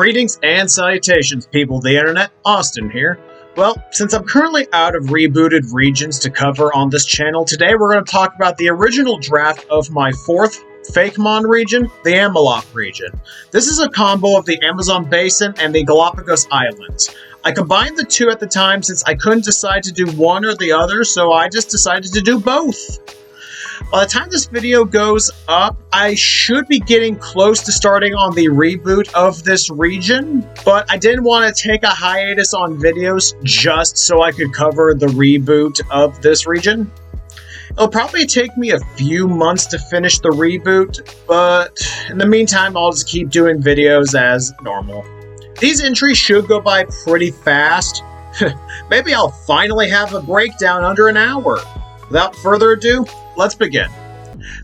Greetings and salutations, people of the internet. Austin here. Well, since I'm currently out of rebooted regions to cover on this channel, today we're going to talk about the original draft of my fourth Fakemon region, the Amalop region. This is a combo of the Amazon Basin and the Galapagos Islands. I combined the two at the time since I couldn't decide to do one or the other, so I just decided to do both. By the time this video goes up, I should be getting close to starting on the reboot of this region, but I didn't want to take a hiatus on videos just so I could cover the reboot of this region. It'll probably take me a few months to finish the reboot, but in the meantime, I'll just keep doing videos as normal. These entries should go by pretty fast. Maybe I'll finally have a breakdown under an hour. Without further ado, let's begin.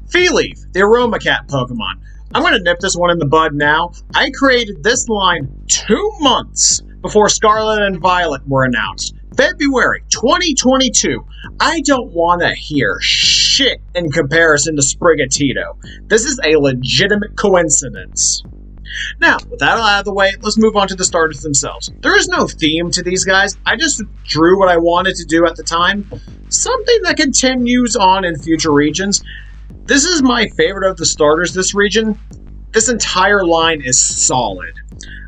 Feeleaf, the Aroma Cat Pokemon. I'm going to nip this one in the bud now. I created this line 2 months before Scarlet and Violet were announced. February 2022. I don't want to hear shit in comparison to Sprigatito. This is a legitimate coincidence. Now, with that out of the way, let's move on to the starters themselves. There is no theme to these guys. I just drew what I wanted to do at the time. Something that continues on in future regions. This is my favorite of the starters this region. This entire line is solid.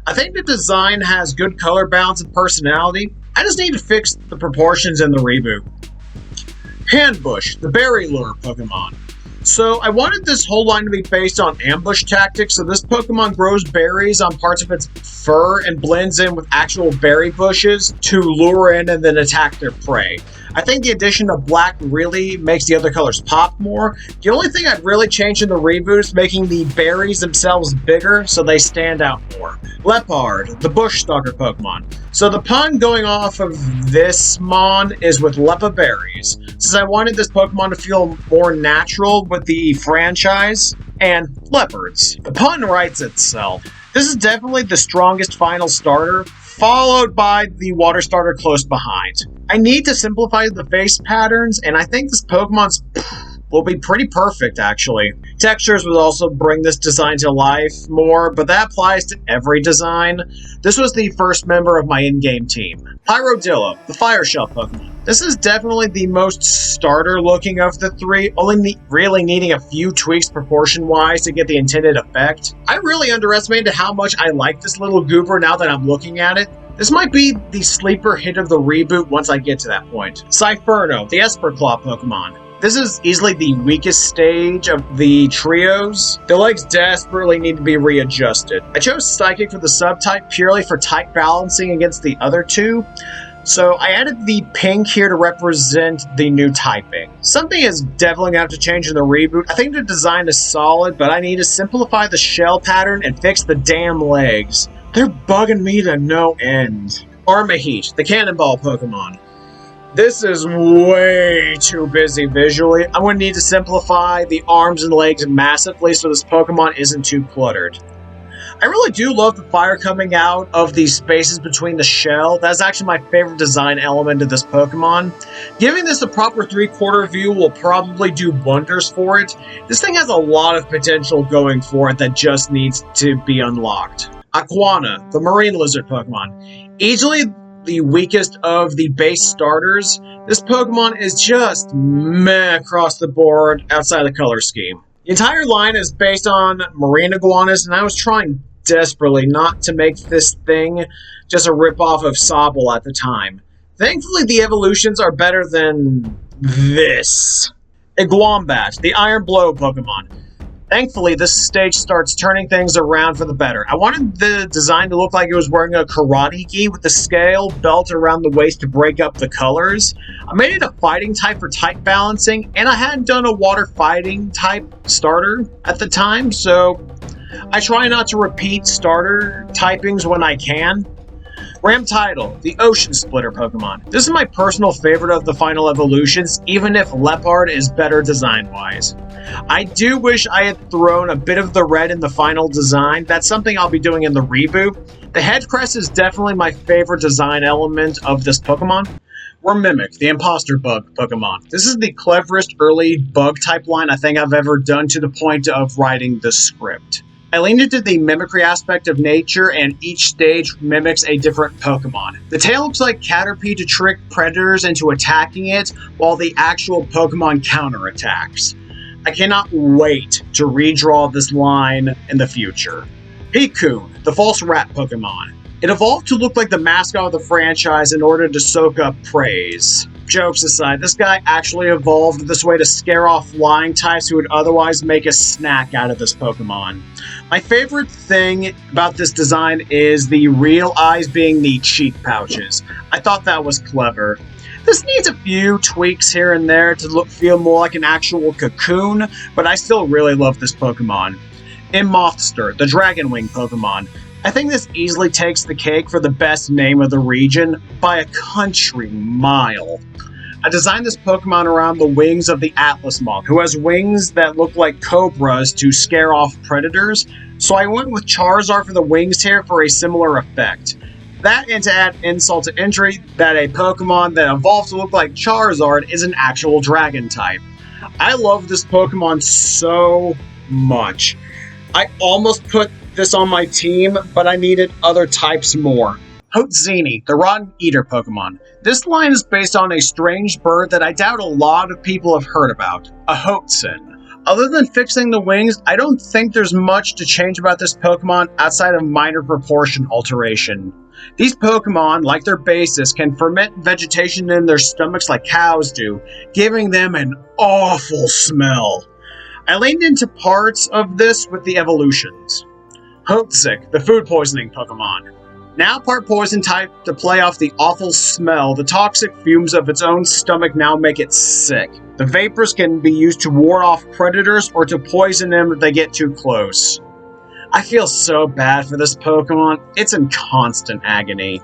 I think the design has good color balance and personality. I just need to fix the proportions in the reboot. Panbush, the Berry Lure Pokemon. So I wanted this whole line to be based on ambush tactics, so this Pokemon grows berries on parts of its fur and blends in with actual berry bushes to lure in and then attack their prey. I think the addition of black really makes the other colors pop more. The only thing I'd really change in the reboot is making the berries themselves bigger so they stand out more. Leopard, the bush stalker Pokemon. So the pun going off of this mon is with Lepa berries, since I wanted this Pokemon to feel more natural with the franchise, and leopards. The pun writes itself. This is definitely the strongest final starter, followed by the water starter close behind. I need to simplify the face patterns, and I think this Pokemon's will be pretty perfect, actually. Textures would also bring this design to life more, but that applies to every design. This was the first member of my in-game team. Pyrodillo, the Fire Shell Pokemon. This is definitely the most starter-looking of the three, only really needing a few tweaks proportion-wise to get the intended effect. I really underestimated how much I like this little goober now that I'm looking at it. This might be the sleeper hit of the reboot once I get to that point. Cyferno, the Esperclaw Pokemon. This is easily the weakest stage of the trios. The legs desperately need to be readjusted. I chose Psychic for the subtype purely for type balancing against the other two. So I added the pink here to represent the new typing. Something is definitely going to have to change in the reboot. I think the design is solid, but I need to simplify the shell pattern and fix the damn legs. They're bugging me to no end. Armaheat, the Cannonball Pokemon. This is way too busy visually. I'm going to need to simplify the arms and legs massively so this Pokemon isn't too cluttered. I really do love the fire coming out of these spaces between the shell. That's actually my favorite design element of this Pokemon. Giving this a proper 3/4 view will probably do wonders for it. This thing has a lot of potential going for it that just needs to be unlocked. Aquana, the Marine Lizard Pokemon. Easily the weakest of the base starters, this Pokemon is just meh across the board outside the color scheme. The entire line is based on marine iguanas, and I was trying desperately not to make this thing just a ripoff of Sobble at the time. Thankfully, the evolutions are better than this. Igwombat, the Iron Blow Pokemon. Thankfully, this stage starts turning things around for the better. I wanted the design to look like it was wearing a karate gi with the scale belt around the waist to break up the colors. I made it a fighting type for type balancing, and I hadn't done a water fighting type starter at the time, so I try not to repeat starter typings when I can. Ramtidal, the Ocean Splitter Pokemon. This is my personal favorite of the final evolutions, even if Leopard is better design-wise. I do wish I had thrown a bit of the red in the final design. That's something I'll be doing in the reboot. The head crest is definitely my favorite design element of this Pokemon. Mimic, the Imposter Bug Pokemon. This is the cleverest early bug type line I think I've ever done to the point of writing the script. I leaned into the mimicry aspect of nature, and each stage mimics a different Pokemon. The tail looks like Caterpie to trick predators into attacking it, while the actual Pokemon counterattacks. I cannot wait to redraw this line in the future. Piccoon, the false rat Pokemon. It evolved to look like the mascot of the franchise in order to soak up praise. Jokes aside, this guy actually evolved this way to scare off flying types who would otherwise make a snack out of this Pokemon. My favorite thing about this design is the real eyes being the cheek pouches. I thought that was clever. This needs a few tweaks here and there to feel more like an actual cocoon, but I still really love this Pokemon. Immothster, the Dragon Wing Pokemon. I think this easily takes the cake for the best name of the region by a country mile. I designed this Pokemon around the wings of the Atlas Moth, who has wings that look like cobras to scare off predators, so I went with Charizard for the wings here for a similar effect. That, and to add insult to injury, that a Pokemon that evolved to look like Charizard is an actual dragon type. I love this Pokemon so much. I almost put this on my team, but I needed other types more. Hotzini, the Rotten Eater Pokemon. This line is based on a strange bird that I doubt a lot of people have heard about, a Hoatzin. Other than fixing the wings, I don't think there's much to change about this Pokemon outside of minor proportion alteration. These Pokemon, like their basis, can ferment vegetation in their stomachs like cows do, giving them an awful smell. I leaned into parts of this with the evolutions. Hotzik, the food poisoning Pokemon. Now part poison type to play off the awful smell, the toxic fumes of its own stomach now make it sick. The vapors can be used to ward off predators or to poison them if they get too close. I feel so bad for this Pokemon, it's in constant agony.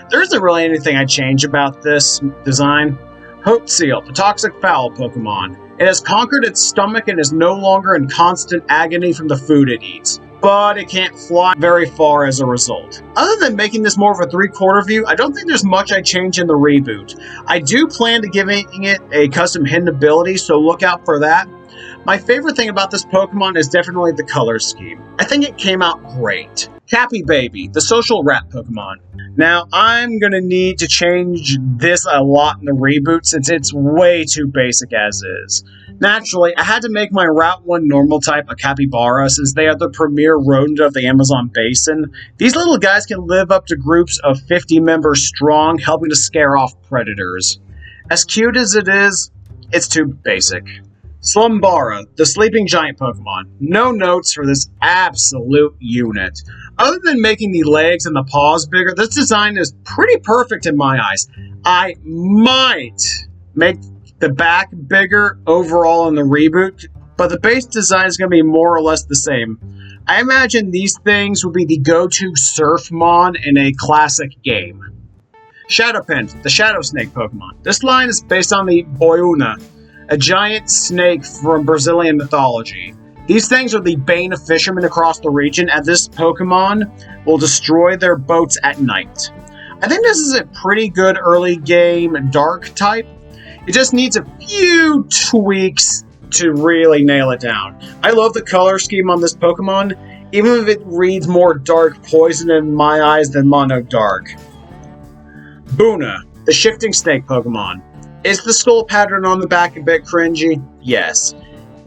There isn't really anything I change about this design. Hopeseal, the toxic fowl Pokemon. It has conquered its stomach and is no longer in constant agony from the food it eats, but it can't fly very far as a result. Other than making this more of a 3/4 view, I don't think there's much I change in the reboot. I do plan to giving it a custom hidden ability, so look out for that. My favorite thing about this Pokemon is definitely the color scheme. I think it came out great. Cappy Baby, the social rat Pokemon. Now, I'm going to need to change this a lot in the reboot since it's way too basic as is. Naturally, I had to make my Route 1 normal type a capybara since they are the premier rodent of the Amazon basin. These little guys can live up to groups of 50 members strong, helping to scare off predators. As cute as it is, it's too basic. Slumbara, the sleeping giant Pokemon. No notes for this absolute unit. Other than making the legs and the paws bigger, this design is pretty perfect in my eyes. I might make the back bigger overall in the reboot, but the base design is going to be more or less the same. I imagine these things would be the go-to Surfmon in a classic game. Shadowpent, the Shadow Snake Pokemon. This line is based on the Boiuna, a giant snake from Brazilian mythology. These things are the bane of fishermen across the region, and this Pokemon will destroy their boats at night. I think this is a pretty good early game dark type. It just needs a few tweaks to really nail it down. I love the color scheme on this Pokemon, even if it reads more dark poison in my eyes than mono dark. Buna, the shifting snake Pokemon. Is the skull pattern on the back a bit cringy? Yes.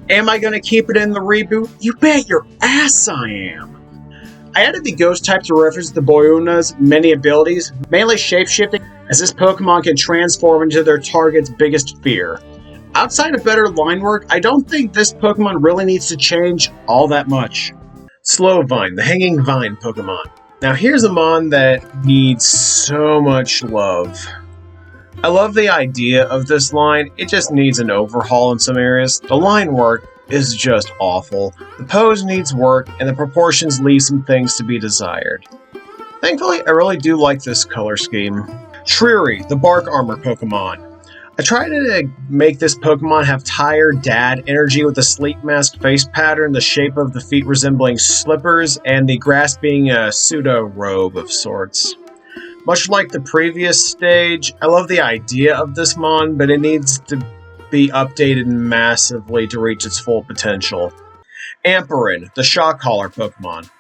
Am I going to keep it in the reboot? You bet your ass I am. I added the ghost type to reference the Boiuna's many abilities, mainly shapeshifting, as this Pokemon can transform into their target's biggest fear. Outside of better line work, I don't think this Pokemon really needs to change all that much. Slowvine, the hanging vine Pokemon. Now here's a mon that needs so much love. I love the idea of this line, it just needs an overhaul in some areas. The line work is just awful. The pose needs work, and the proportions leave some things to be desired. Thankfully, I really do like this color scheme. Treery, the bark armor Pokemon. I tried to make this Pokemon have tired dad energy with the sleep mask face pattern, the shape of the feet resembling slippers, and the grass being a pseudo-robe of sorts. Much like the previous stage, I love the idea of this mon, but it needs to be updated massively to reach its full potential. Amperin, the Shock Collar Pokemon.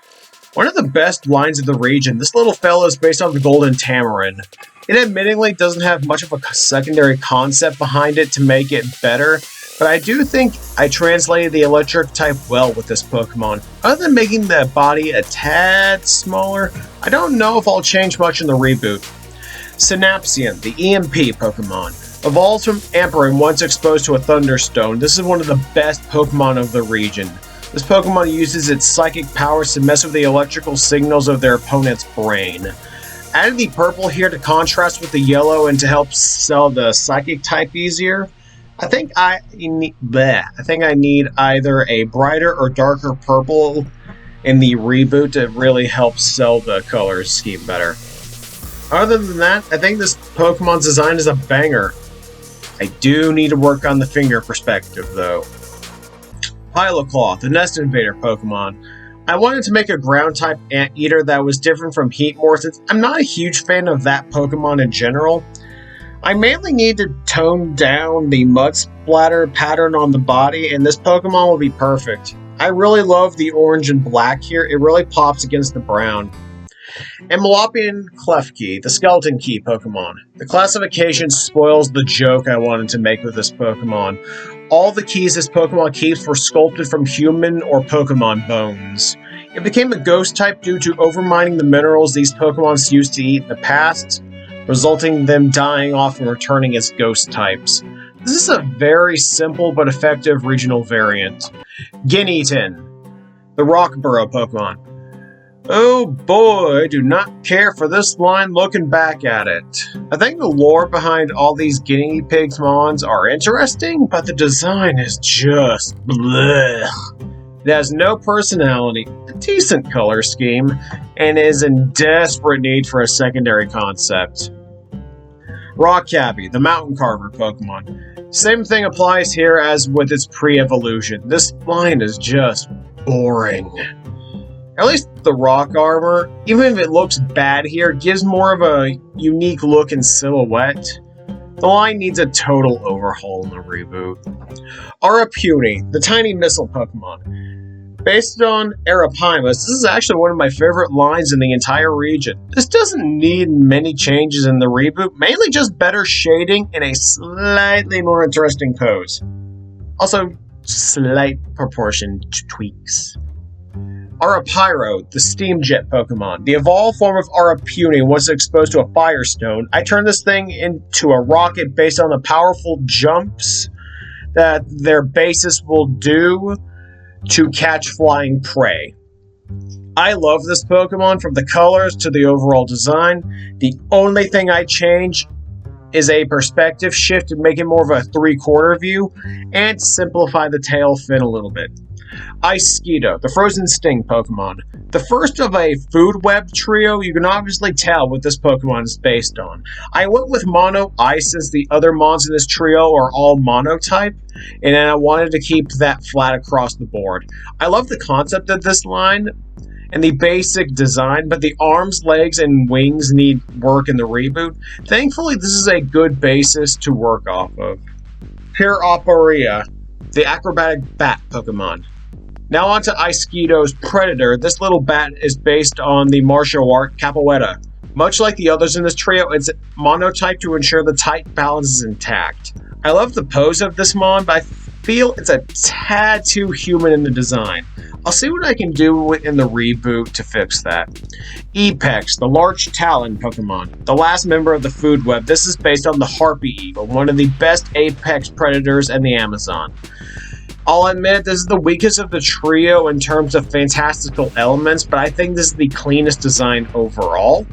One of the best lines of the region, this little fella is based on the Golden Tamarin. It admittingly doesn't have much of a secondary concept behind it to make it better, but I do think I translated the electric type well with this Pokemon. Other than making the body a tad smaller, I don't know if I'll change much in the reboot. Synapsian, the EMP Pokemon. Evolved from Amperin once exposed to a Thunderstone, this is one of the best Pokemon of the region. This Pokemon uses its psychic powers to mess with the electrical signals of their opponent's brain. Added the purple here to contrast with the yellow and to help sell the psychic type easier. I think I need either a brighter or darker purple in the reboot to really help sell the color scheme better. Other than that, I think this Pokemon's design is a banger. I do need to work on the finger perspective though. Piloclaw, the Nest Invader Pokemon. I wanted to make a ground-type Anteater that was different from Heatmor. I'm not a huge fan of that Pokemon in general. I mainly need to tone down the mud splatter pattern on the body, and this Pokemon will be perfect. I really love the orange and black here. It really pops against the brown. Amalopian Klefki, the Skeleton Key Pokemon. The classification spoils the joke I wanted to make with this Pokemon. All the keys this Pokemon keeps were sculpted from human or Pokemon bones. It became a ghost type due to overmining the minerals these Pokemon used to eat in the past, resulting in them dying off and returning as ghost types. This is a very simple but effective regional variant. Gineaton, the Rock Burrow Pokemon. Oh boy, I do not care for this line looking back at it. I think the lore behind all these guinea pigs mons are interesting, but the design is just bleh. It has no personality, a decent color scheme, and is in desperate need for a secondary concept. Rock Cabby, the Mountain Carver Pokemon. Same thing applies here as with its pre-evolution. This line is just boring. At least the rock armor, even if it looks bad here, gives more of a unique look and silhouette. The line needs a total overhaul in the reboot. Arapuni, the tiny missile Pokemon. Based on Arapimus, this is actually one of my favorite lines in the entire region. This doesn't need many changes in the reboot, mainly just better shading and a slightly more interesting pose. Also, slight proportion tweaks. Arapyro, the Steam Jet Pokemon. The evolved form of Arapuni was exposed to a Firestone. I turned this thing into a rocket based on the powerful jumps that their bases will do to catch flying prey. I love this Pokemon from the colors to the overall design. The only thing I change is a perspective shift to make it more of a 3/4 view and simplify the tail fin a little bit. Ice-Skeeto, the Frozen Sting Pokemon. The first of a food web trio, you can obviously tell what this Pokemon is based on. I went with Mono Ice since the other mons in this trio are all Mono type, and I wanted to keep that flat across the board. I love the concept of this line and the basic design, but the arms, legs, and wings need work in the reboot. Thankfully, this is a good basis to work off of. Piraporea, the acrobatic bat Pokemon. Now on to Ice-Skeeto's Predator. This little bat is based on the martial art Capoeira. Much like the others in this trio, it's monotype to ensure the type balance is intact. I love the pose of this mon, but I feel it's a tad too human in the design. I'll see what I can do in the reboot to fix that. Apex, the Large Talon Pokemon. The last member of the food web. This is based on the Harpy Eagle, one of the best apex predators in the Amazon. I'll admit this is the weakest of the trio in terms of fantastical elements, but I think this is the cleanest design overall.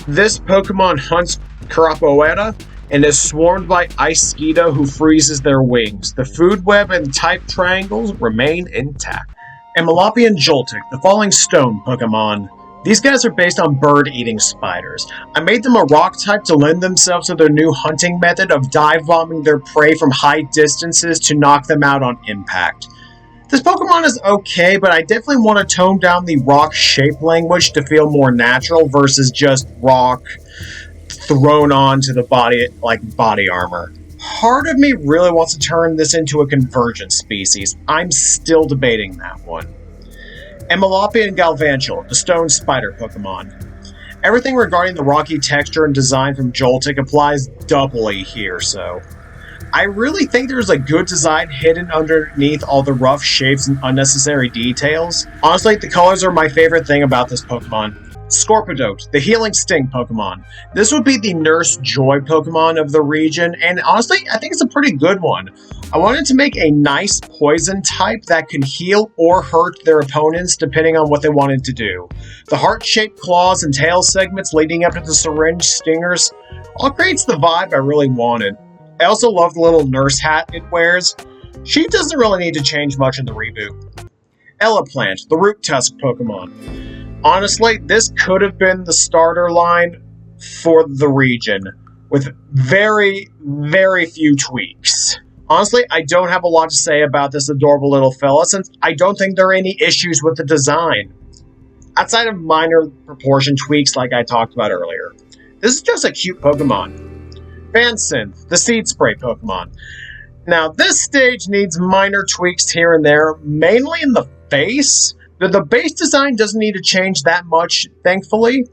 This Pokemon hunts Carapoeta and is swarmed by Ice-Skeeto who freezes their wings. The food web and type triangles remain intact. Amalopian Joltik, the Falling Stone Pokemon. These guys are based on bird-eating spiders. I made them a rock type to lend themselves to their new hunting method of dive-bombing their prey from high distances to knock them out on impact. This Pokemon is okay, but I definitely want to tone down the rock shape language to feel more natural versus just rock thrown onto the body like body armor. Part of me really wants to turn this into a convergent species. I'm still debating that one. Amalop and Galvantula, the stone spider Pokemon. Everything regarding the rocky texture and design from Joltik applies doubly here, so I really think there's a good design hidden underneath all the rough shapes and unnecessary details. Honestly, the colors are my favorite thing about this Pokemon. Scorpidote, the Healing Sting Pokemon. This would be the Nurse Joy Pokemon of the region, and honestly, I think it's a pretty good one. I wanted to make a nice poison type that could heal or hurt their opponents depending on what they wanted to do. The heart-shaped claws and tail segments leading up to the syringe stingers all creates the vibe I really wanted. I also love the little nurse hat it wears. She doesn't really need to change much in the reboot. Elaplant, the Root Tusk Pokemon. Honestly, this could have been the starter line for the region, with very, very few tweaks. Honestly, I don't have a lot to say about this adorable little fella, since I don't think there are any issues with the design, outside of minor proportion tweaks like I talked about earlier. This is just a cute Pokemon. Fansynth, the Seed Spray Pokemon. Now, this stage needs minor tweaks here and there, mainly in the face. The base design doesn't need to change that much, thankfully.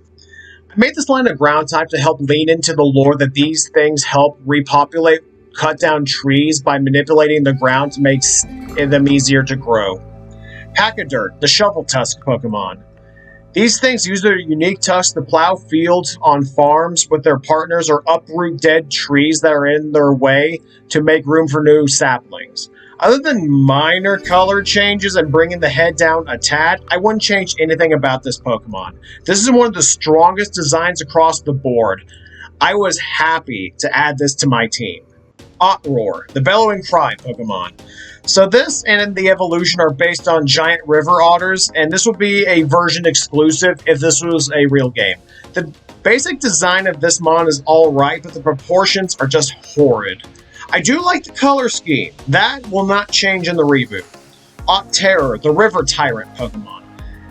I made this line a ground type to help lean into the lore that these things help repopulate cut down trees by manipulating the ground to make them easier to grow. Packadirt, the Shovel Tusk Pokemon. These things use their unique tusks to plow fields on farms with their partners or uproot dead trees that are in their way to make room for new saplings. Other than minor color changes and bringing the head down a tad, I wouldn't change anything about this Pokemon. This is one of the strongest designs across the board. I was happy to add this to my team. Outroar, the Bellowing Cry Pokemon. So this and the evolution are based on giant river otters, and this would be a version exclusive if this was a real game. The basic design of this mon is alright, but the proportions are just horrid. I do like the color scheme. That will not change in the reboot. Terror, the River Tyrant Pokemon.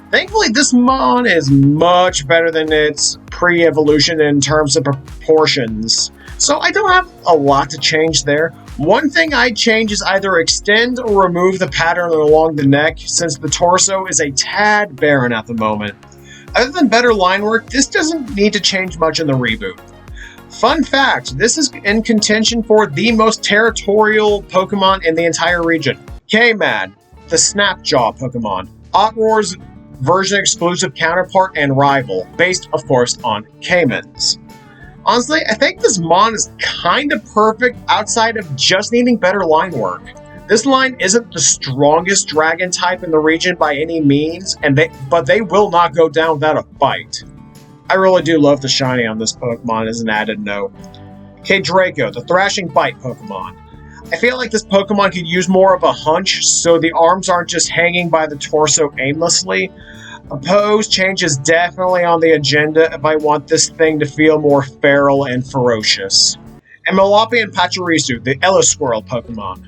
Thankfully, this mon is much better than its pre-evolution in terms of proportions, so I don't have a lot to change there. One thing I'd change is either extend or remove the pattern along the neck, since the torso is a tad barren at the moment. Other than better line work, this doesn't need to change much in the reboot. Fun fact, this is in contention for the most territorial Pokemon in the entire region. K-Mad, the Snapjaw Pokemon. Outroar's version exclusive counterpart and rival, based of course on Caymans. Honestly, I think this mon is kinda perfect outside of just needing better line work. This line isn't the strongest dragon type in the region by any means, but they will not go down without a fight. I really do love the shiny on this Pokemon as an added note. Draco, the Thrashing Bite Pokemon. I feel like this Pokemon could use more of a hunch, so the arms aren't just hanging by the torso aimlessly. A pose change is definitely on the agenda if I want this thing to feel more feral and ferocious. Amalop and Pachirisu, the Squirrel Pokemon.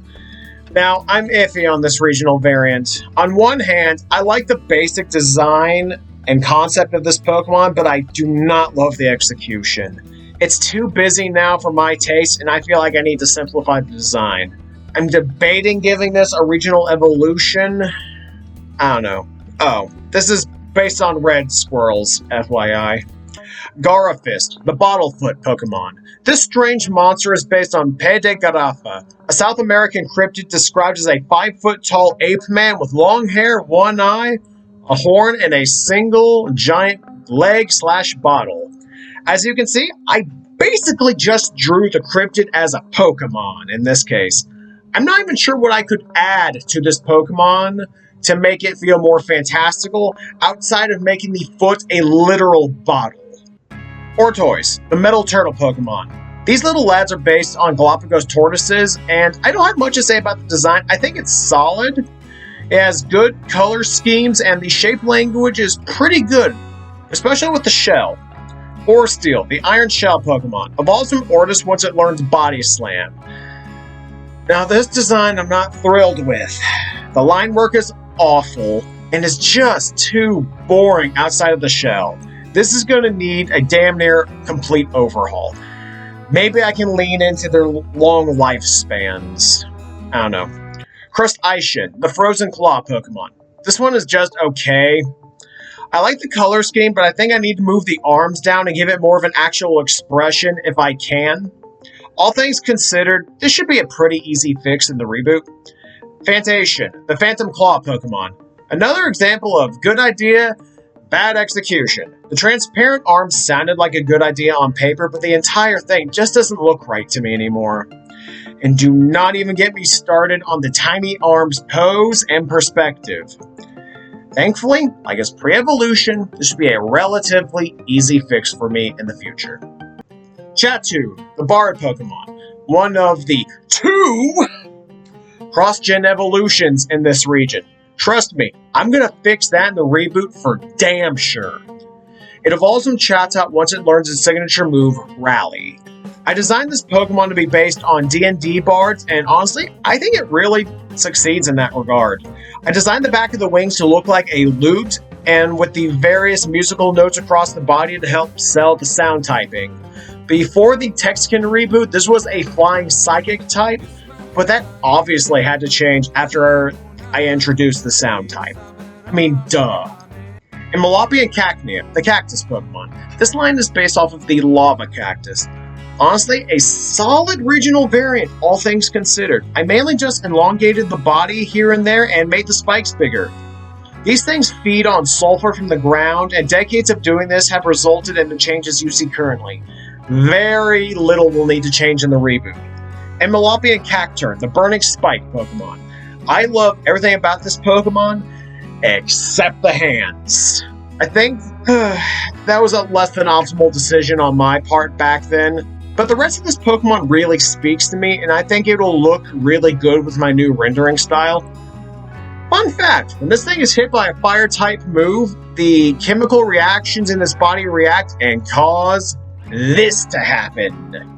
Now, I'm iffy on this regional variant. On one hand, I like the basic design and concept of this Pokemon, but I do not love the execution. It's too busy now for my taste, and I feel like I need to simplify the design. I'm debating giving this a regional evolution. I don't know. Oh, this is based on red squirrels, FYI. Garafist, the Bottlefoot Pokemon. This strange monster is based on Pede Garafa, a South American cryptid described as a 5-foot-tall ape man with long hair, one eye, a horn, and a single giant leg/bottle. As you can see, I basically just drew the cryptid as a Pokemon in this case. I'm not even sure what I could add to this Pokemon to make it feel more fantastical, outside of making the foot a literal bottle. Ortoise, the Metal Turtle Pokemon. These little lads are based on Galapagos tortoises, and I don't have much to say about the design. I think it's solid. It has good color schemes, and the shape language is pretty good, especially with the shell. Orsteel, the Iron Shell Pokemon, evolves from Ortis once it learns Body Slam. Now, this design I'm not thrilled with. The line work is awful, and is just too boring outside of the shell. This is going to need a damn near complete overhaul. Maybe I can lean into their long lifespans. I don't know. Crust Aishin, the Frozen Claw Pokemon. This one is just okay. I like the color scheme, but I think I need to move the arms down and give it more of an actual expression if I can. All things considered, this should be a pretty easy fix in the reboot. Fantation, the Phantom Claw Pokemon. Another example of good idea, bad execution. The transparent arms sounded like a good idea on paper, but the entire thing just doesn't look right to me anymore. And do not even get me started on the tiny arms pose and perspective. Thankfully, I guess pre-evolution, this should be a relatively easy fix for me in the future. Chatu, the Bard Pokemon. One of the 2 cross-gen evolutions in this region. Trust me, I'm gonna fix that in the reboot for damn sure. It evolves from Chatot once it learns its signature move, Rally. I designed this Pokemon to be based on D&D bards, and honestly, I think it really succeeds in that regard. I designed the back of the wings to look like a lute, and with the various musical notes across the body to help sell the sound typing. Before the Texkin reboot, this was a flying psychic type, but that obviously had to change after I introduced the sound type. I mean, duh. Amalop and Cacnea, the cactus Pokemon. This line is based off of the lava cactus. Honestly, a solid regional variant, all things considered. I mainly just elongated the body here and there and made the spikes bigger. These things feed on sulfur from the ground, and decades of doing this have resulted in the changes you see currently. Very little will need to change in the reboot. Amalop and Cacturn, the Burning Spike Pokemon. I love everything about this Pokemon, except the hands. I think that was a less than optimal decision on my part back then. But the rest of this Pokemon really speaks to me, and I think it'll look really good with my new rendering style. Fun fact, when this thing is hit by a fire-type move, the chemical reactions in this body react and cause this to happen.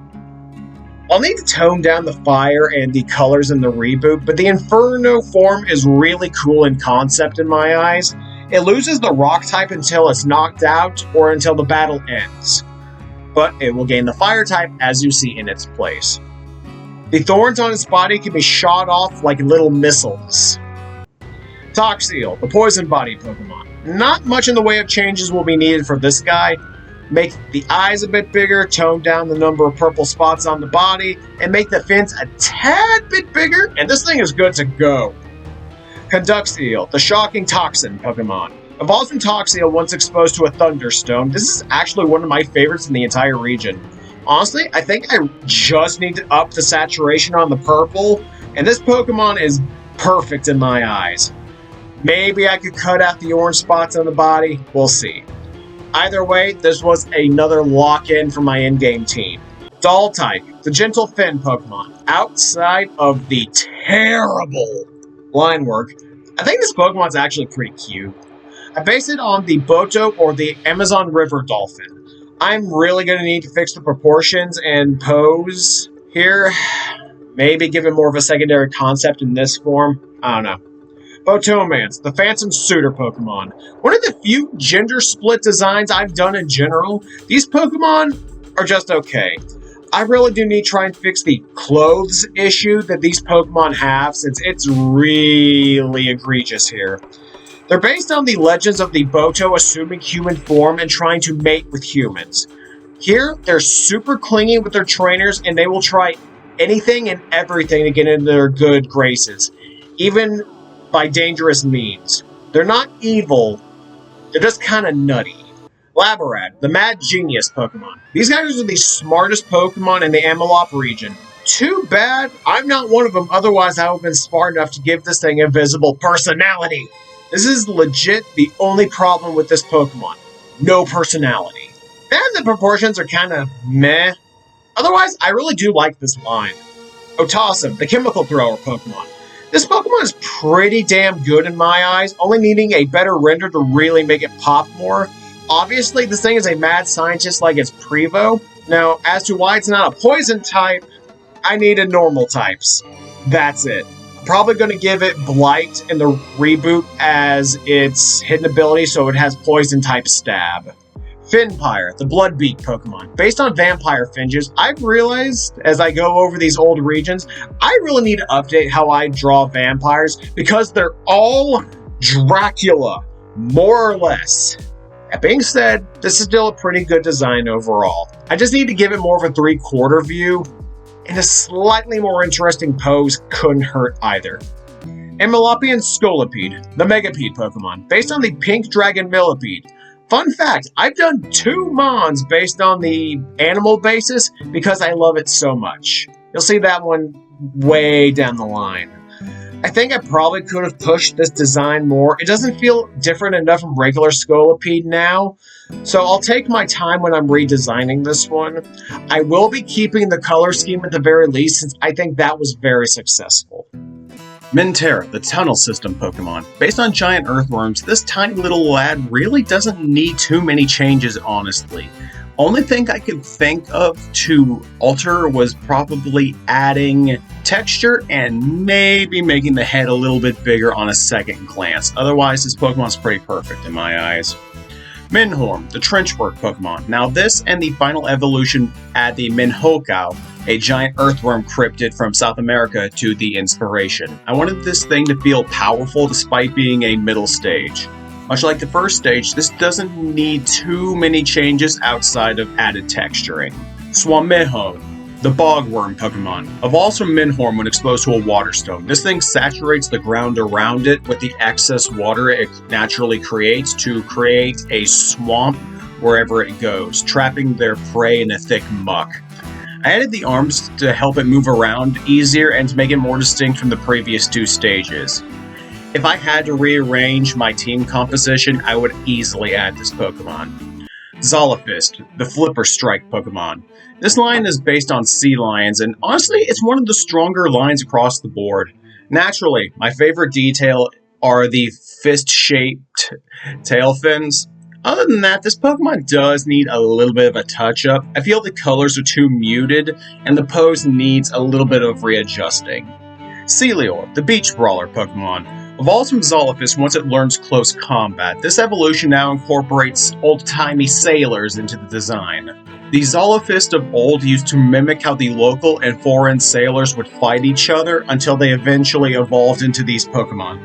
I'll need to tone down the fire and the colors in the reboot, but the Inferno form is really cool in concept in my eyes. It loses the rock type until it's knocked out or until the battle ends, but it will gain the fire type as you see in its place. The thorns on its body can be shot off like little missiles. Toxel, the poison body Pokemon. Not much in the way of changes will be needed for this guy. Make the eyes a bit bigger, tone down the number of purple spots on the body, and make the fins a tad bit bigger, and this thing is good to go. Conduxel, the shocking toxin Pokemon. Evolves from Toxel once exposed to a Thunderstone. This is actually one of my favorites in the entire region. Honestly, I think I just need to up the saturation on the purple, and this Pokemon is perfect in my eyes. Maybe I could cut out the orange spots on the body, we'll see. Either way, this was another lock-in for my in-game team. Doll type, the Gentle Fin Pokemon. Outside of the terrible line work, I think this Pokemon's actually pretty cute. I based it on the Boto or the Amazon River Dolphin. I'm really going to need to fix the proportions and pose here. Maybe give it more of a secondary concept in this form. I don't know. Botomance, the Phantom Suitor Pokemon. One of the few gender split designs I've done in general. These Pokemon are just okay. I really do need to try and fix the clothes issue that these Pokemon have, since it's really egregious here. They're based on the legends of the Boto assuming human form and trying to mate with humans. Here, they're super clingy with their trainers, and they will try anything and everything to get into their good graces, even by dangerous means. They're not evil, they're just kind of nutty. Laborad, the Mad Genius Pokemon. These guys are the smartest Pokemon in the Amalop region. Too bad I'm not one of them, otherwise I would have been smart enough to give this thing a visible personality. This is legit the only problem with this Pokemon. No personality. And the proportions are kind of meh. Otherwise, I really do like this line. Otasum, the Chemical Thrower Pokemon. This Pokemon is pretty damn good in my eyes, only needing a better render to really make it pop more. Obviously, this thing is a mad scientist like its Prevo. Now, as to why it's not a poison type, I needed normal types. That's it. Probably going to give it Blight in the reboot as its hidden ability, so it has Poison type Stab. Finpire, the Bloodbeak Pokemon. Based on Vampire Finches, I've realized as I go over these old regions, I really need to update how I draw vampires because they're all Dracula, more or less. That being said, this is still a pretty good design overall. I just need to give it more of a 3/4 view, and a slightly more interesting pose couldn't hurt either. Amalopian Scolipede, the Megapede Pokemon, based on the Pink Dragon Millipede. Fun fact, I've done 2 Mons based on the animal basis because I love it so much. You'll see that one way down the line. I think I probably could have pushed this design more. It doesn't feel different enough from regular Scolipede now, so I'll take my time when I'm redesigning this one. I will be keeping the color scheme at the very least since I think that was very successful. Minterra, the Tunnel System Pokemon. Based on giant earthworms, this tiny little lad really doesn't need too many changes, honestly. Only thing I could think of to alter was probably adding texture and maybe making the head a little bit bigger on a second glance. Otherwise, this Pokemon's pretty perfect in my eyes. Minhorn, the Trenchwork Pokemon. Now this and the final evolution add the Minhokao, a giant earthworm cryptid from South America, to the inspiration. I wanted this thing to feel powerful despite being a middle stage. Much like the first stage, this doesn't need too many changes outside of added texturing. Swameho, the Bogworm Pokemon. Evolves from Minhorn when exposed to a water stone. This thing saturates the ground around it with the excess water it naturally creates to create a swamp wherever it goes, trapping their prey in a thick muck. I added the arms to help it move around easier and to make it more distinct from the previous 2 stages. If I had to rearrange my team composition, I would easily add this Pokemon. Zolifist, the Flipper Strike Pokemon. This line is based on sea lions, and honestly, it's one of the stronger lines across the board. Naturally, my favorite detail are the fist-shaped tail fins. Other than that, this Pokemon does need a little bit of a touch-up. I feel the colors are too muted, and the pose needs a little bit of readjusting. Celior, the Beach Brawler Pokemon. Evolves from Zolifist once it learns close combat. This evolution now incorporates old-timey sailors into the design. The Zolifist of old used to mimic how the local and foreign sailors would fight each other until they eventually evolved into these Pokemon.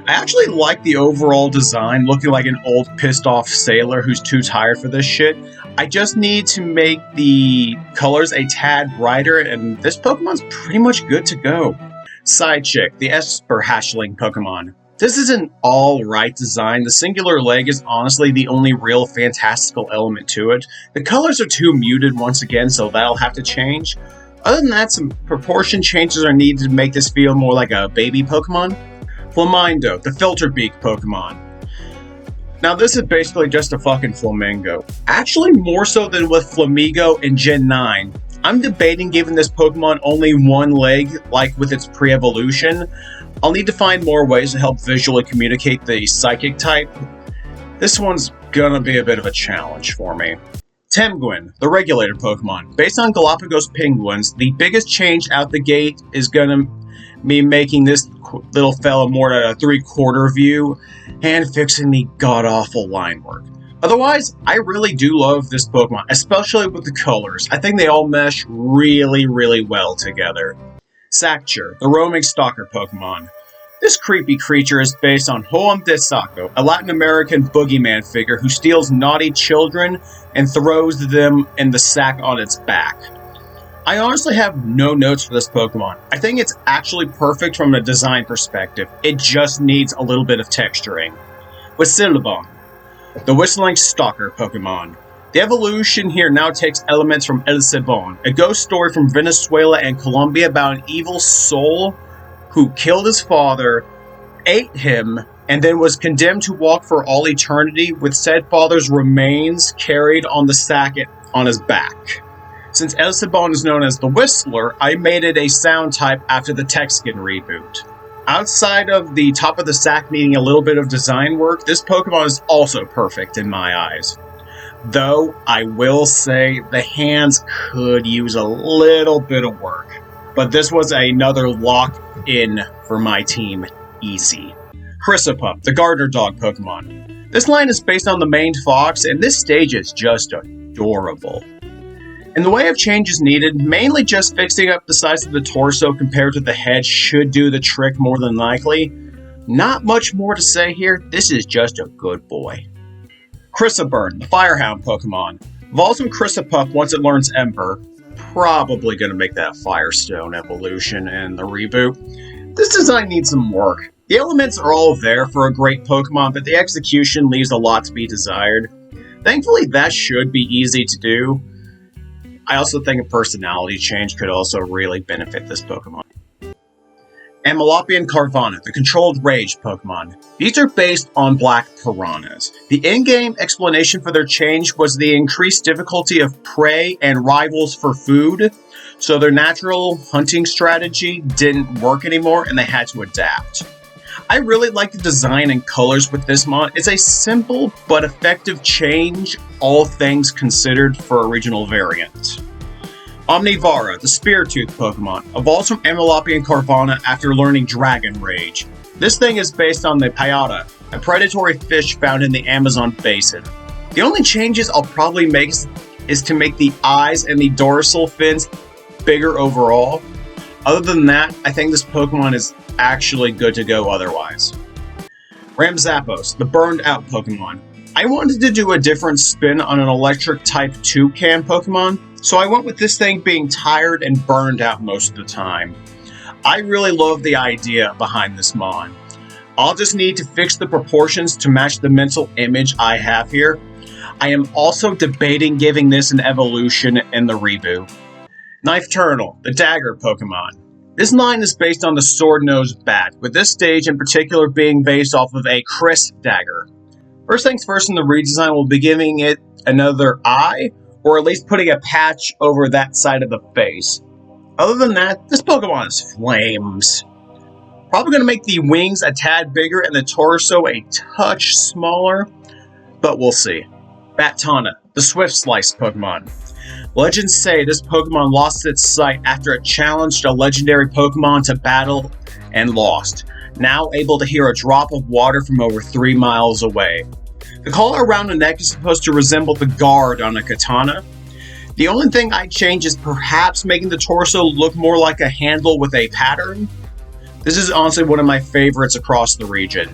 I actually like the overall design, looking like an old pissed off sailor who's too tired for this shit. I just need to make the colors a tad brighter and this Pokemon's pretty much good to go. Sidechick, the Esper Hatchling Pokemon. This is an alright design. The singular leg is honestly the only real fantastical element to it. The colors are too muted once again, so that'll have to change. Other than that, some proportion changes are needed to make this feel more like a baby Pokemon. Flamindo, the Filter Beak Pokemon. Now this is basically just a fucking flamingo. Actually more so than with Flamigo in Gen 9. I'm debating giving this Pokemon only one leg, like with its pre-evolution. I'll need to find more ways to help visually communicate the Psychic type. This one's gonna be a bit of a challenge for me. Temguin, the Regulator Pokemon. Based on Galapagos penguins, the biggest change out the gate is gonna be making this little fella more at a 3/4 view and fixing the god-awful line work. Otherwise, I really do love this Pokemon, especially with the colors. I think they all mesh really, really well together. Sacture, the Roaming Stalker Pokemon. This creepy creature is based on Hoam de Saco, a Latin American boogeyman figure who steals naughty children and throws them in the sack on its back. I honestly have no notes for this Pokemon. I think it's actually perfect from a design perspective. It just needs a little bit of texturing. Wissilabon, the Whistling Stalker Pokemon. The evolution here now takes elements from El Cebon, a ghost story from Venezuela and Colombia about an evil soul who killed his father, ate him, and then was condemned to walk for all eternity with said father's remains carried on the sack on his back. Since El Cebon is known as the Whistler, I made it a sound type after the Texkin reboot. Outside of the top of the sack needing a little bit of design work, this Pokemon is also perfect in my eyes. Though, I will say, the hands could use a little bit of work. But this was another lock-in for my team, easy. Chrysopup, the Gardener Dog Pokemon. This line is based on the maned fox, and this stage is just adorable. In the way of changes needed, mainly just fixing up the size of the torso compared to the head should do the trick more than likely. Not much more to say here, this is just a good boy. Chrysaburn, the Firehound Pokemon. Evolves from Chrysapuff once it learns Ember. Probably going to make that Firestone evolution in the reboot. This design needs some work. The elements are all there for a great Pokemon, but the execution leaves a lot to be desired. Thankfully, that should be easy to do. I also think a personality change could also really benefit this Pokemon. Amalop and Carvanha, the Controlled Rage Pokemon. These are based on black piranhas. The in-game explanation for their change was the increased difficulty of prey and rivals for food, so their natural hunting strategy didn't work anymore and they had to adapt. I really like the design and colors with this mon. It's a simple but effective change, all things considered, for a regional variant. Omnivora, the Speartooth Pokemon, evolves from Amalop and Carvanha after learning Dragon Rage. This thing is based on the Payata, a predatory fish found in the Amazon basin. The only changes I'll probably make is to make the eyes and the dorsal fins bigger overall. Other than that, I think this Pokemon is actually good to go otherwise. Ramzappos, the Burned Out Pokemon. I wanted to do a different spin on an electric type toucan Pokemon, so I went with this thing being tired and burned out most of the time. I really love the idea behind this mon. I'll just need to fix the proportions to match the mental image I have here. I am also debating giving this an evolution in the reboot. Knifeturnal, the Dagger Pokemon. This line is based on the Sword-Nosed Bat, with this stage in particular being based off of a crisp dagger. First things first, in the redesign, we'll be giving it another eye, or at least putting a patch over that side of the face. Other than that, this Pokemon is flames. Probably going to make the wings a tad bigger and the torso a touch smaller, but we'll see. Batana, the Swift Slice Pokemon. Legends say this Pokemon lost its sight after it challenged a legendary Pokemon to battle and lost, now able to hear a drop of water from over 3 miles away. The collar around the neck is supposed to resemble the guard on a katana. The only thing I'd change is perhaps making the torso look more like a handle with a pattern. This is honestly one of my favorites across the region.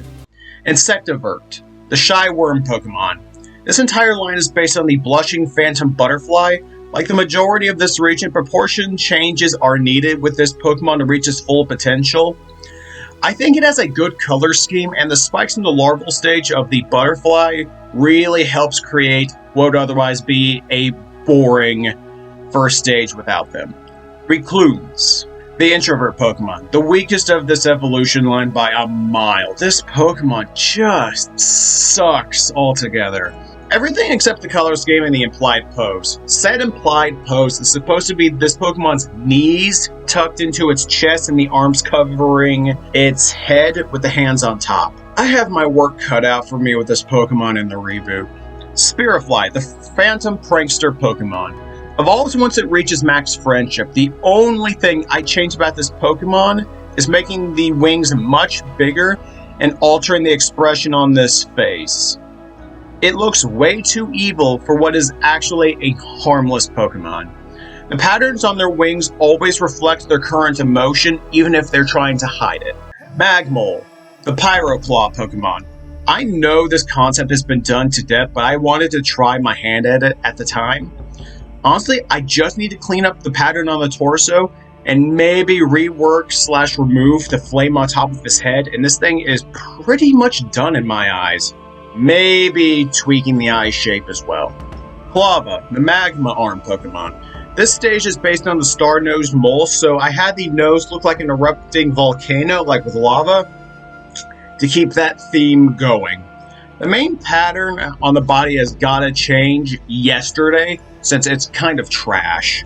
Insectivert, the Shy Worm Pokemon. This entire line is based on the Blushing Phantom Butterfly. Like the majority of this region, proportion changes are needed with this Pokemon to reach its full potential. I think it has a good color scheme, and the spikes in the larval stage of the butterfly really helps create what would otherwise be a boring first stage without them. Recluse, the introvert Pokemon, the weakest of this evolution line by a mile. This Pokemon just sucks altogether. Everything except the color scheme and the implied pose. Said implied pose is supposed to be this Pokemon's knees tucked into its chest and the arms covering its head with the hands on top. I have my work cut out for me with this Pokemon in the reboot. Spirifly, the Phantom Prankster Pokemon. Evolves once it reaches max friendship. The only thing I changed about this Pokemon is making the wings much bigger and altering the expression on this face. It looks way too evil for what is actually a harmless Pokemon. The patterns on their wings always reflect their current emotion, even if they're trying to hide it. Magmol, the Pyroclaw Pokemon. I know this concept has been done to death, but I wanted to try my hand at it at the time. Honestly, I just need to clean up the pattern on the torso and maybe rework/remove the flame on top of his head, and this thing is pretty much done in my eyes. Maybe tweaking the eye shape as well. Clava, the Magma Arm Pokemon. This stage is based on the star-nosed mole, so I had the nose look like an erupting volcano, like with lava, to keep that theme going. The main pattern on the body has gotta change yesterday, since it's kind of trash.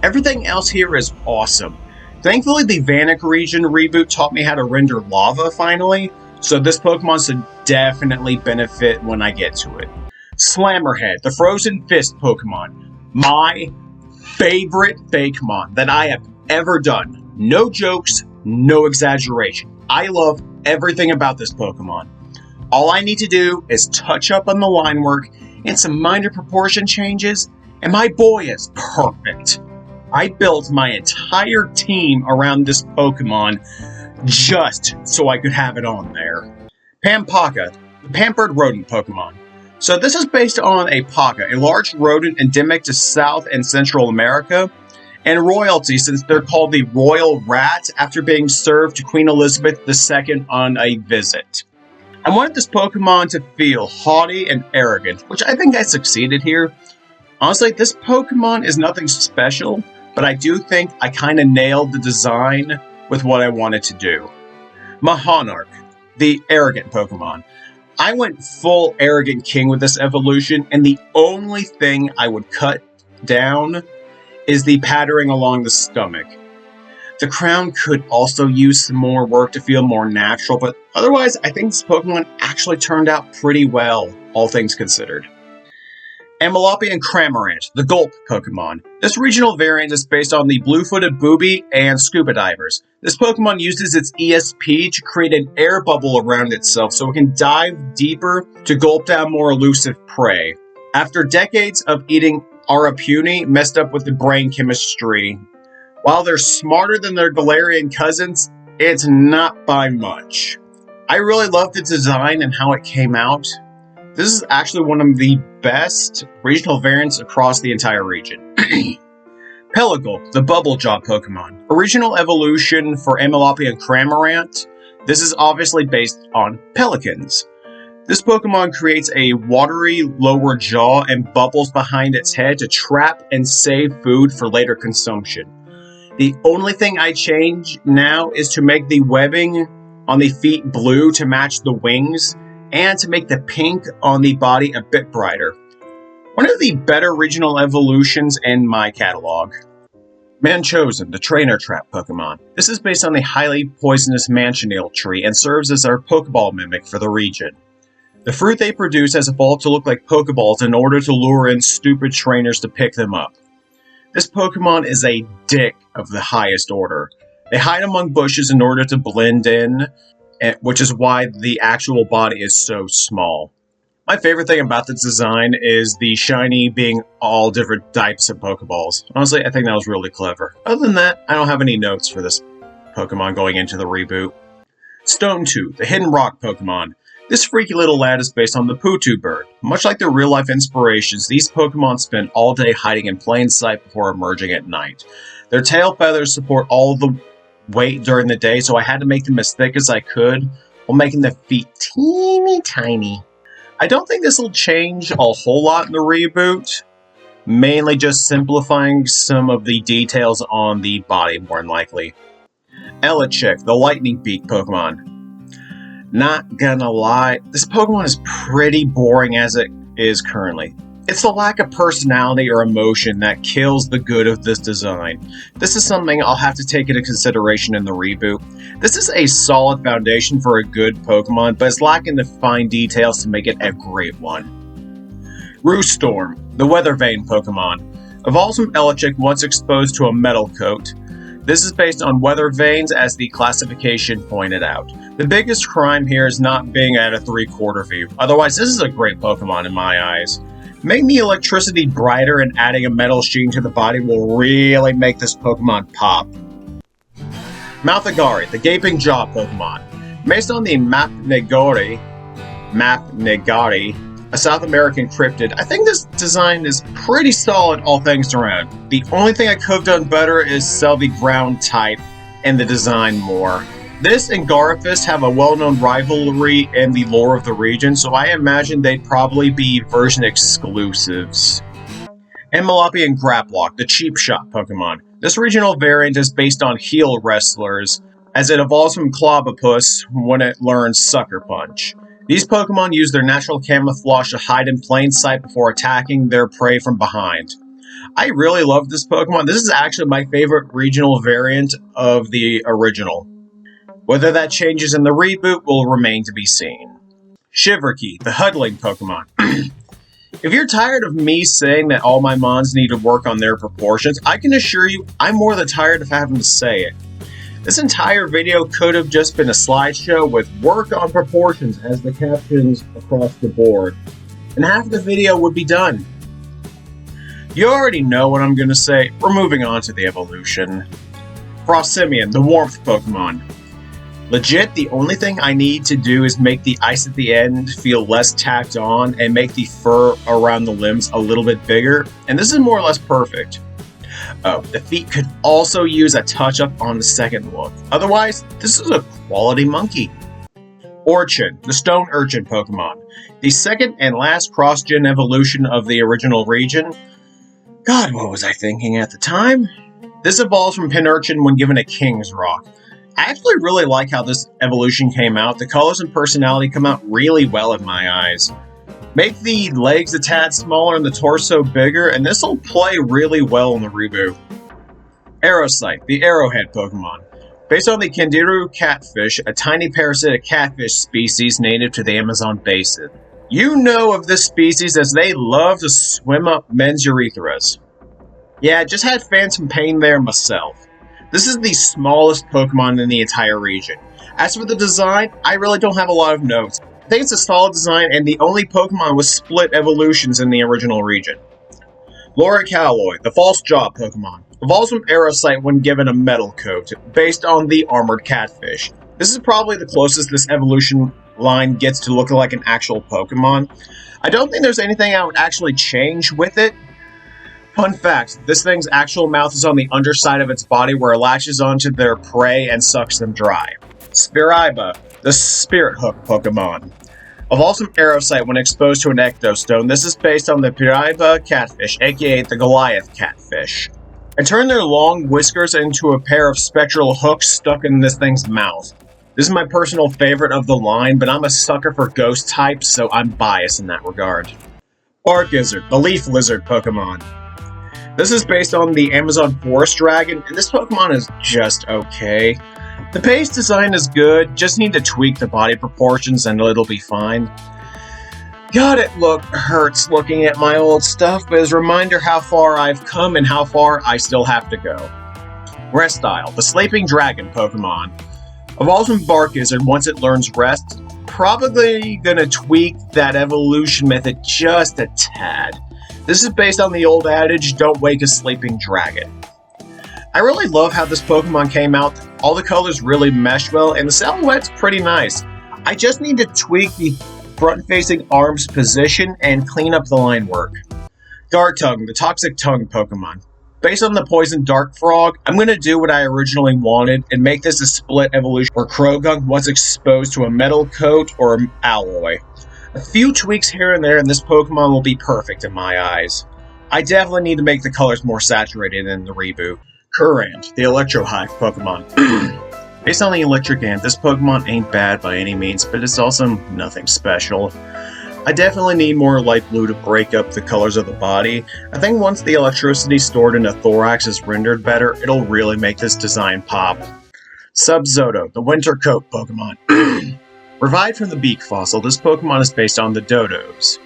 Everything else here is awesome. Thankfully, the Vanek region reboot taught me how to render lava finally, so this Pokemon should definitely benefit when I get to it. Slammerhead, the Frozen Fist Pokemon. My favorite Fakemon that I have ever done. No jokes, no exaggeration. I love everything about this Pokemon. All I need to do is touch up on the line work and some minor proportion changes, and my boy is perfect. I built my entire team around this Pokemon just so I could have it on there. Pampaka, the pampered rodent Pokemon. So this is based on a Paka, a large rodent endemic to South and Central America, and royalty since they're called the Royal Rat after being served to Queen Elizabeth II on a visit. I wanted this Pokemon to feel haughty and arrogant, which I think I succeeded here. Honestly, this Pokemon is nothing special, but I do think I kind of nailed the design with what I wanted to do. Mahonarch, the arrogant Pokemon. I went full Arrogant King with this evolution, and the only thing I would cut down is the patterning along the stomach. The crown could also use some more work to feel more natural, but otherwise I think this Pokemon actually turned out pretty well, all things considered. Amalop and Cramorant, the Gulp Pokemon. This regional variant is based on the blue-footed booby and scuba divers. This Pokemon uses its ESP to create an air bubble around itself so it can dive deeper to gulp down more elusive prey. After decades of eating Arapuni messed up with the brain chemistry, while they're smarter than their Galarian cousins, it's not by much. I really love the design and how it came out. This is actually one of the best regional variants across the entire region. Pelagulp, the Bubble Jaw Pokemon. A regional evolution for Amalop and Cramorant. This is obviously based on pelicans. This Pokemon creates a watery lower jaw and bubbles behind its head to trap and save food for later consumption. The only thing I change now is to make the webbing on the feet blue to match the wings, and to make the pink on the body a bit brighter. One of the better regional evolutions in my catalog. Manchosen, the Trainer Trap Pokemon. This is based on the highly poisonous Manchonil tree and serves as our Pokeball mimic for the region. The fruit they produce has evolved to look like Pokeballs in order to lure in stupid trainers to pick them up. This Pokemon is a dick of the highest order. They hide among bushes in order to blend in, which is why the actual body is so small. My favorite thing about this design is the shiny being all different types of Pokeballs. Honestly, I think that was really clever. Other than that, I don't have any notes for this Pokemon going into the reboot. Stonetooth, the Hidden Rock Pokemon. This freaky little lad is based on the Putu bird. Much like their real-life inspirations, these Pokemon spend all day hiding in plain sight before emerging at night. Their tail feathers support all the weight during the day, so I had to make them as thick as I could, while making the feet teeny tiny. I don't think this will change a whole lot in the reboot, mainly just simplifying some of the details on the body more than likely. Elichek, the Lightning Beak Pokemon. Not gonna lie, this Pokemon is pretty boring as it is currently. It's the lack of personality or emotion that kills the good of this design. This is something I'll have to take into consideration in the reboot. This is a solid foundation for a good Pokemon, but it's lacking the fine details to make it a great one. Roostorm, the Weather Vane Pokemon. Evolves from Elichek once exposed to a metal coat. This is based on weather vanes as the classification pointed out. The biggest crime here is not being at a 3/4 view. Otherwise, this is a great Pokemon in my eyes. Making the electricity brighter and adding a metal sheen to the body will really make this Pokemon pop. Malthagari, the Gaping Jaw Pokemon. Based on the Mapnegari, a South American cryptid, I think this design is pretty solid all things around. The only thing I could have done better is sell the ground type and the design more. This and Garifus have a well-known rivalry in the lore of the region, so I imagine they'd probably be version exclusives. Amalop and Grapplock, the Cheap Shot Pokemon. This regional variant is based on heel wrestlers, as it evolves from Clobopus when it learns Sucker Punch. These Pokemon use their natural camouflage to hide in plain sight before attacking their prey from behind. I really love this Pokemon. This is actually my favorite regional variant of the original. Whether that changes in the reboot will remain to be seen. Shiverkey, the Huddling Pokemon. If you're tired of me saying that all my mons need to work on their proportions, I can assure you I'm more than tired of having to say it. This entire video could have just been a slideshow with work on proportions as the captions across the board, and half the video would be done. You already know what I'm going to say. We're moving on to the evolution. Frosimian, the warmth Pokemon. Legit, the only thing I need to do is make the ice at the end feel less tacked on and make the fur around the limbs a little bit bigger, and this is more or less perfect. Oh, the feet could also use a touch-up on the second look. Otherwise, this is a quality monkey. Orchin, the stone urchin Pokemon. The second and last cross-gen evolution of the original region. God, what was I thinking at the time? This evolves from Pinurchin when given a King's Rock. I actually really like how this evolution came out. The colors and personality come out really well in my eyes. Make the legs a tad smaller and the torso bigger, and this will play really well in the reboot. Aerosite, the arrowhead Pokemon. Based on the Candiru catfish, a tiny parasitic catfish species native to the Amazon basin. You know of this species as they love to swim up men's urethras. Yeah, just had phantom pain there myself. This is the smallest Pokemon in the entire region. As for the design, I really don't have a lot of notes. I think it's a solid design and the only Pokemon with split evolutions in the original region. Loricaloid, the false jaw Pokemon. Evolves from Aerosite when given a metal coat, based on the armored catfish. This is probably the closest this evolution line gets to looking like an actual Pokemon. I don't think there's anything I would actually change with it. Fun fact, this thing's actual mouth is on the underside of its body where it latches onto their prey and sucks them dry. Spiriba, the Spirit Hook Pokemon. Evolves from Aerosite when exposed to an Ectostone. This is based on the Piranha catfish, aka the Goliath catfish. I turned their long whiskers into a pair of spectral hooks stuck in this thing's mouth. This is my personal favorite of the line, but I'm a sucker for ghost types, so I'm biased in that regard. Bark Gizzard, the Leaf Lizard Pokemon. This is based on the Amazon Forest Dragon, and this Pokemon is just okay. The base design is good, just need to tweak the body proportions and it'll be fine. God, it hurts looking at my old stuff, but as a reminder how far I've come and how far I still have to go. Restyle, the Sleeping Dragon Pokemon. Evolves from Bark Gizzard once it learns Rest. Probably gonna tweak that evolution method just a tad. This is based on the old adage, don't wake a sleeping dragon. I really love how this Pokemon came out. All the colors really mesh well, and the silhouette's pretty nice. I just need to tweak the front-facing arms position and clean up the line work. Dartung, the Toxic Tongue Pokemon. Based on the Poison Dark Frog, I'm going to do what I originally wanted and make this a split evolution where Croagunk was exposed to a metal coat or alloy. A few tweaks here and there and this Pokemon will be perfect in my eyes. I definitely need to make the colors more saturated in the reboot. Current, the Electro Hive Pokemon. Based on the Electric Ant, this Pokemon ain't bad by any means, but it's also nothing special. I definitely need more light blue to break up the colors of the body. I think once the electricity stored in the thorax is rendered better, it'll really make this design pop. Subzoto, the Winter Coat Pokemon. Revived from the beak fossil, this Pokemon is based on the Dodos.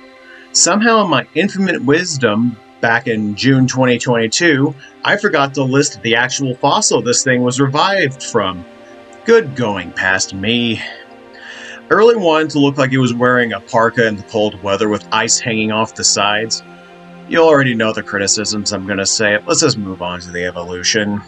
Somehow in my infinite wisdom, back in June 2022, I forgot to list the actual fossil this thing was revived from. Good going past me. I really wanted to look like it was wearing a parka in the cold weather with ice hanging off the sides. You already know the criticisms I'm gonna say. Let's just move on to the evolution.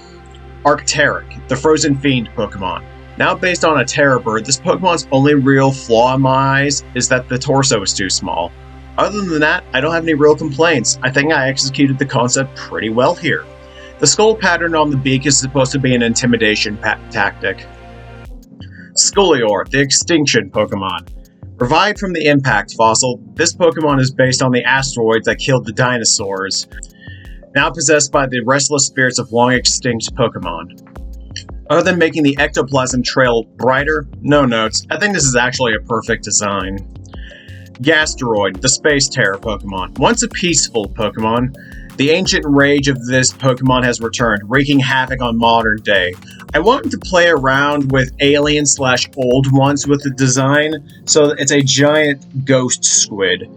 Arcteric, the Frozen Fiend Pokemon. Now based on a Terror Bird, this Pokemon's only real flaw in my eyes is that the torso is too small. Other than that, I don't have any real complaints. I think I executed the concept pretty well here. The skull pattern on the beak is supposed to be an intimidation tactic. Skullior, the Extinction Pokemon. Revived from the Impact fossil, this Pokemon is based on the asteroids that killed the dinosaurs, now possessed by the restless spirits of long-extinct Pokemon. Other than making the ectoplasm trail brighter, no notes. I think this is actually a perfect design. Gasteroid, the Space Terror Pokemon. Once a peaceful Pokemon, the ancient rage of this Pokemon has returned, wreaking havoc on modern day. I wanted to play around with alien/old ones with the design, so it's a giant ghost squid.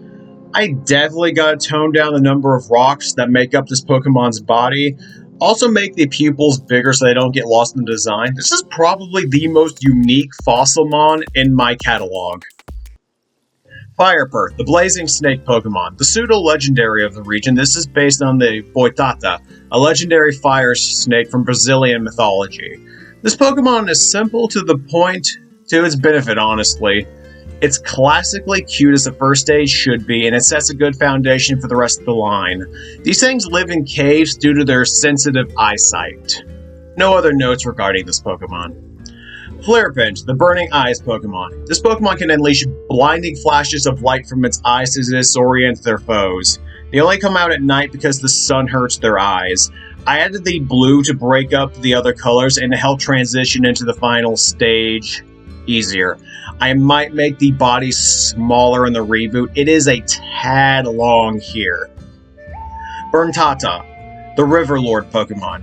I definitely gotta tone down the number of rocks that make up this Pokemon's body. Also make the pupils bigger so they don't get lost in the design. This is probably the most unique Fossilmon in my catalog. Firepert, the blazing snake Pokemon, the pseudo-legendary of the region. This is based on the Boitata, a legendary fire snake from Brazilian mythology. This Pokemon is simple to the point, to its benefit, honestly. It's classically cute as the first stage should be, and it sets a good foundation for the rest of the line. These things live in caves due to their sensitive eyesight. No other notes regarding this Pokemon. Flarepent, the Burning Eyes Pokemon. This Pokemon can unleash blinding flashes of light from its eyes to disorient their foes. They only come out at night because the sun hurts their eyes. I added the blue to break up the other colors and to help transition into the final stage easier. I might make the body smaller in the reboot. It is a tad long here. Burntata, the River Lord Pokemon.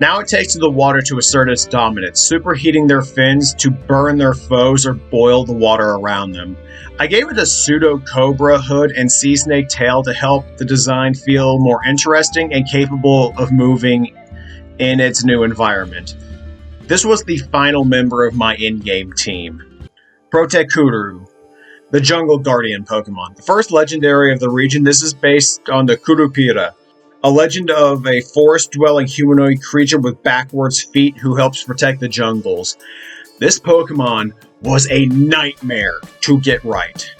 Now it takes to the water to assert its dominance, superheating their fins to burn their foes or boil the water around them. I gave it a pseudo-cobra hood and sea snake tail to help the design feel more interesting and capable of moving in its new environment. This was the final member of my in-game team. Protecuru, the Jungle Guardian Pokemon. The first legendary of the region, this is based on the Curupira, a legend of a forest-dwelling humanoid creature with backwards feet who helps protect the jungles. This Pokemon was a nightmare to get right.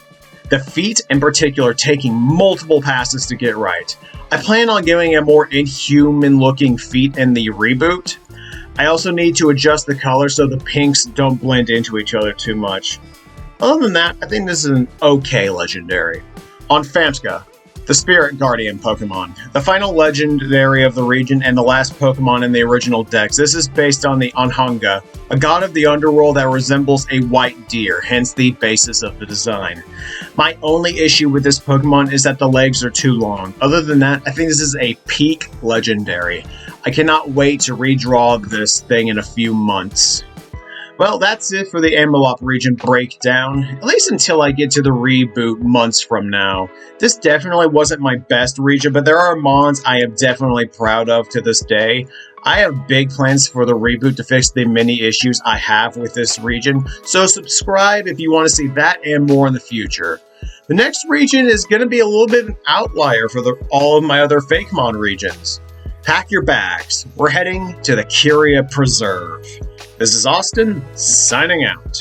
The feet, in particular, taking multiple passes to get right. I plan on giving it more inhuman-looking feet in the reboot. I also need to adjust the color so the pinks don't blend into each other too much. Other than that, I think this is an okay legendary. On Famska, the Spirit Guardian Pokemon, the final legendary of the region and the last Pokemon in the original dex. This is based on the Onhanga, a god of the underworld that resembles a white deer, hence the basis of the design. My only issue with this Pokemon is that the legs are too long. Other than that, I think this is a peak legendary. I cannot wait to redraw this thing in a few months. Well, that's it for the Amalop region breakdown, at least until I get to the reboot months from now. This definitely wasn't my best region, but there are mons I am definitely proud of to this day. I have big plans for the reboot to fix the many issues I have with this region, so subscribe if you want to see that and more in the future. The next region is going to be a little bit of an outlier for all of my other Fakemon regions. Pack your bags. We're heading to the Kyria Preserve. This is Austin, signing out.